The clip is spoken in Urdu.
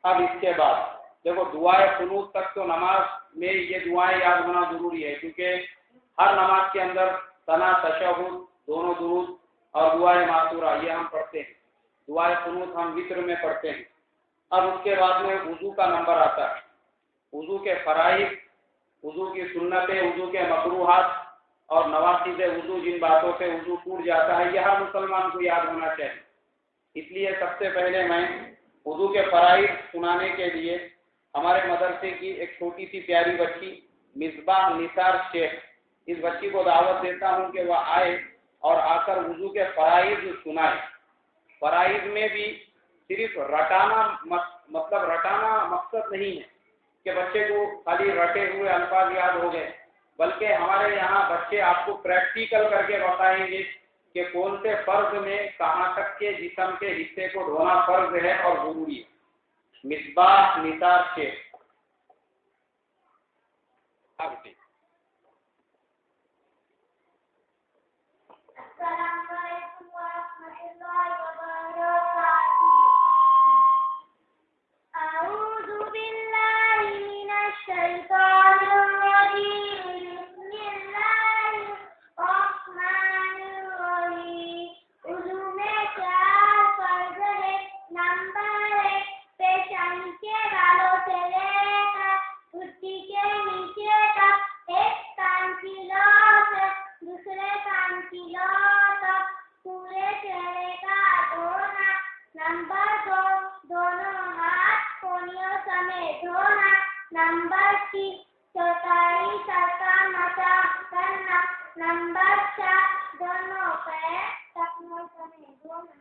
اب اس کے بعد دیکھو دعائے قنوت تک تو نماز میں یہ دعائیں یاد ہونا ضروری ہے، کیونکہ ہر نماز کے اندر ثنا، تشہد، دونوں درود اور دعائے معصورہ یہ ہم پڑھتے ہیں، دعائے قنوت ہم وتر میں پڑھتے ہیں۔ اب اس کے بعد میں وضو کا نمبر آتا ہے، وضو کے فرائض، وضو کی سنتیں، وضو کے مکروہات اور نواقض وضو، جن باتوں سے وضو ٹوٹ جاتا ہے، یہ ہر مسلمان کو یاد ہونا چاہیے۔ اس لیے سب سے پہلے میں وضو کے فرائض سنانے کے لیے ہمارے مدرسے کی ایک چھوٹی سی پیاری بچی مصباح نثار شیخ، اس بچی کو دعوت دیتا ہوں کہ وہ آئے اور آ کر وضو کے فرائض سنائے۔ فرائض میں بھی صرف رٹانا مقصد نہیں ہے کہ بچے کو خالی رٹے ہوئے الفاظ یاد ہو گئے، بلکہ ہمارے یہاں بچے آپ کو پریکٹیکل کر کے بتائیں گے کہ کون سے فرض میں کہاں تک کے جسم کے حصے کو دھونا فرض ہے اور ضروری ہے۔ مصباح نثار شیخ۔ السلام علیکم ورحمۃ اللہ وبرکاتہ۔ اعوذ باللہ من الشیطان الرجیم، بسم اللہ الرحمن الرحیم۔ وضو میں 4 فرض ہے۔ نمبر 1، پیشانی کے بالوں سے لے کر گھٹی کے نیچے تک ایک کان کی لو سے دوسرے کان کی لو تک پورے چہرے کا دھونا۔ نمبر 2، دونوں ہاتھ کونیوں سمیت دھونا۔ نمبر 3، چوتھائی سر کا مسح کرنا۔ نمبر 4، دونوں پیر ٹخنوں سمیت دھونا۔